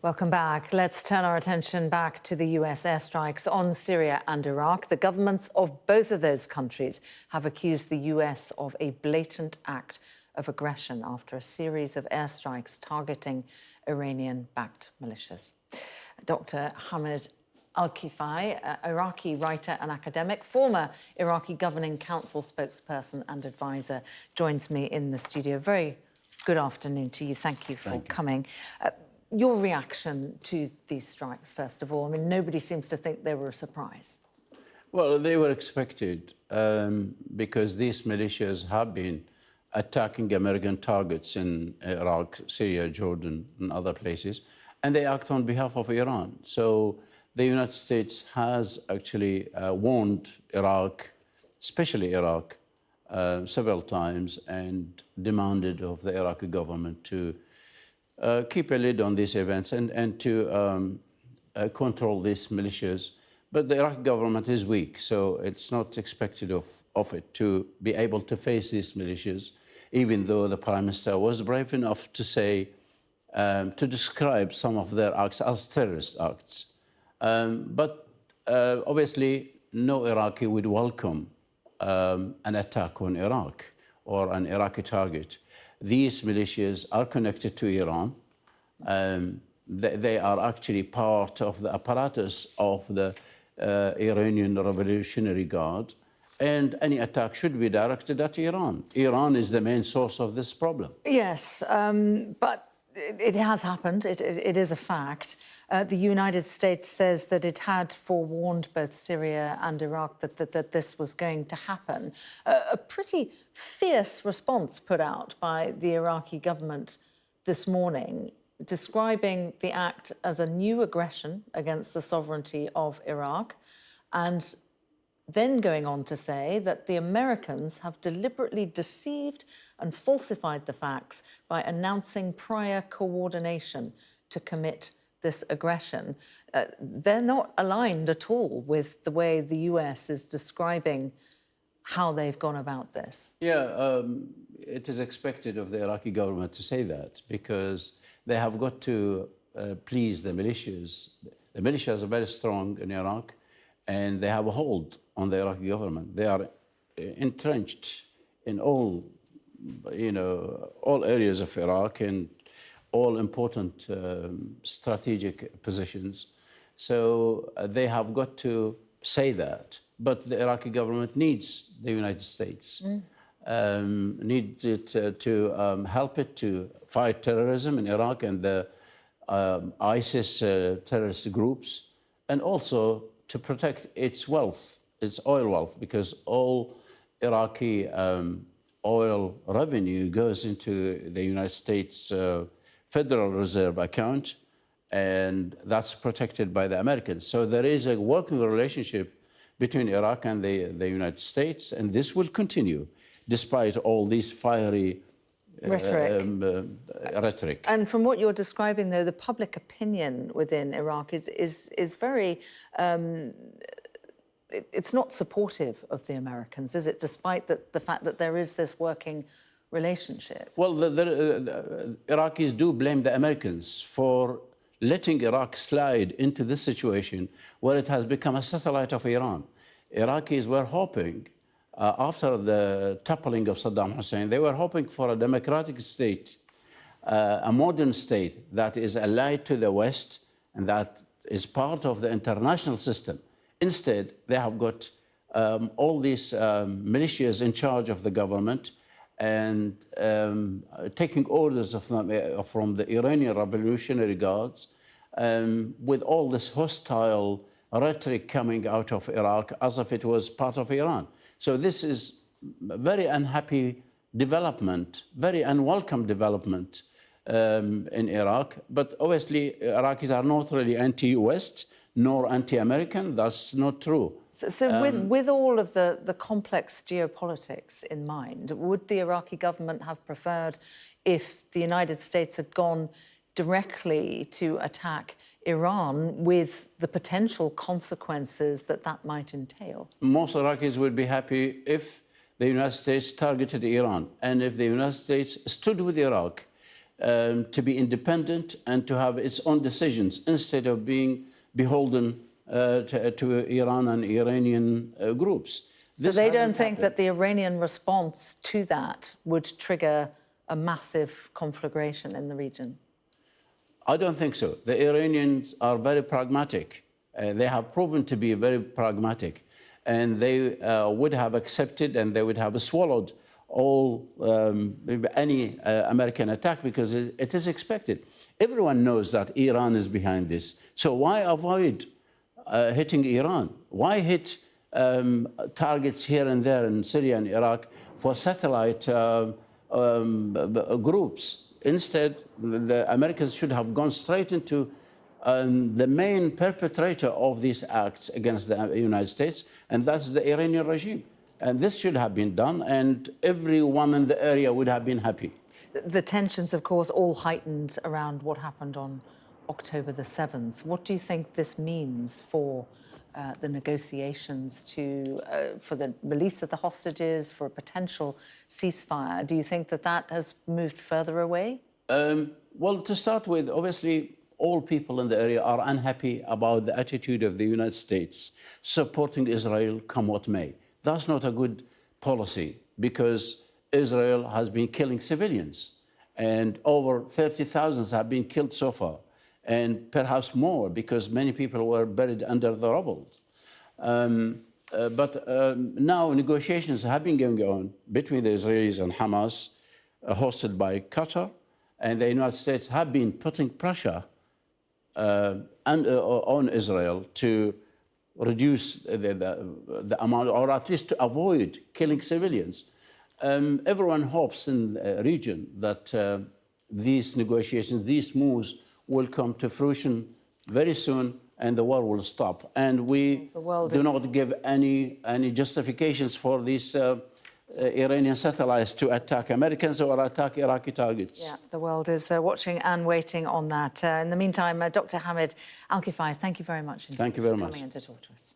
Welcome back. Let's turn our attention back to the US airstrikes on Syria and Iraq. The governments of both of those countries have accused the US of a blatant act of aggression after a series of airstrikes targeting Iranian-backed militias. Dr. Hamid Alkifaey, Iraqi writer and academic, former Iraqi Governing Council spokesperson and advisor, joins me in the studio. Very good afternoon to you. Thank you for coming. Your reaction to these strikes, first of all? I mean, nobody seems to think they were a surprise. Well, they were expected because these militias have been attacking American targets in Iraq, Syria, Jordan, and other places, and they act on behalf of Iran. So the United States has actually warned Iraq, especially Iraq, several times and demanded of the Iraqi government to keep a lid on these events and to control these militias. But the Iraqi government is weak, so it's not expected of it to be able to face these militias, even though the Prime Minister was brave enough to say, to describe some of their acts as terrorist acts. But obviously, no Iraqi would welcome an attack on Iraq or an Iraqi target. These militias are connected to Iran. They are actually part of the apparatus of the Iranian Revolutionary Guard, and any attack should be directed at Iran. Iran is the main source of this problem. Yes, but it has happened. It is a fact. The United States says that it had forewarned both Syria and Iraq that this was going to happen. A pretty fierce response put out by the Iraqi government this morning, describing the act as a new aggression against the sovereignty of Iraq, and then going on to say that the Americans have deliberately deceived and falsified the facts by announcing prior coordination to commit this aggression. They're not aligned at all with the way the US is describing how they've gone about this. Yeah, it is expected of the Iraqi government to say that because they have got to please the militias. The militias are very strong in Iraq, and they have a hold on the Iraqi government. They are entrenched in all areas of Iraq and all important strategic positions. So they have got to say that. But the Iraqi government needs the United States, needs it to help it to fight terrorism in Iraq and the ISIS terrorist groups, and also to protect its wealth, its oil wealth, because all Iraqi oil revenue goes into the United States Federal Reserve account, and that's protected by the Americans. So there is a working relationship between Iraq and the United States, and this will continue despite all these fiery rhetoric. And from what you're describing, though, the public opinion within Iraq is very... it's not supportive of the Americans, is it, despite the fact that there is this working relationship? Well, the Iraqis do blame the Americans for letting Iraq slide into this situation where it has become a satellite of Iran. Iraqis were hoping, after the toppling of Saddam Hussein, they were hoping for a democratic state, a modern state that is allied to the West and that is part of the international system. Instead, they have got all these militias in charge of the government and taking orders from the Iranian Revolutionary Guards, with all this hostile rhetoric coming out of Iraq as if it was part of Iran. So this is a very unhappy development, very unwelcome development in Iraq. But obviously, Iraqis are not really anti-West nor anti-American. That's not true. So with all of the complex geopolitics in mind, would the Iraqi government have preferred if the United States had gone directly to attack Iran with the potential consequences that might entail? Most Iraqis would be happy if the United States targeted Iran and if the United States stood with Iraq to be independent and to have its own decisions instead of being beholden to Iran and Iranian groups. So they don't think that the Iranian response to that would trigger a massive conflagration in the region? I don't think so. The Iranians are very pragmatic. They have proven to be very pragmatic. And they would have accepted and they would have swallowed all any American attack because it is expected. Everyone knows that Iran is behind this. So why avoid hitting Iran? Why hit targets here and there in Syria and Iraq for satellite groups? Instead, the Americans should have gone straight into the main perpetrator of these acts against the United States, and that's the Iranian regime. And this should have been done, and everyone in the area would have been happy. The tensions, of course, all heightened around what happened on October the 7th. What do you think this means for the negotiations for the release of the hostages, for a potential ceasefire? Do you think that that has moved further away? Well, to start with, obviously, all people in the area are unhappy about the attitude of the United States supporting Israel come what may. That's not a good policy because Israel has been killing civilians and over 30,000 have been killed so far, and perhaps more because many people were buried under the rubble. But now negotiations have been going on between the Israelis and Hamas, hosted by Qatar, and the United States have been putting pressure on Israel to reduce the amount, or at least to avoid killing civilians. Everyone hopes in the region that these negotiations, these moves will come to fruition very soon and the war will stop. And we do not give any justifications for these Iranian satellites to attack Americans or attack Iraqi targets. Yeah, the world is watching and waiting on that. In the meantime, Dr. Hamid Alkifaey, thank you very much for coming in to talk to us.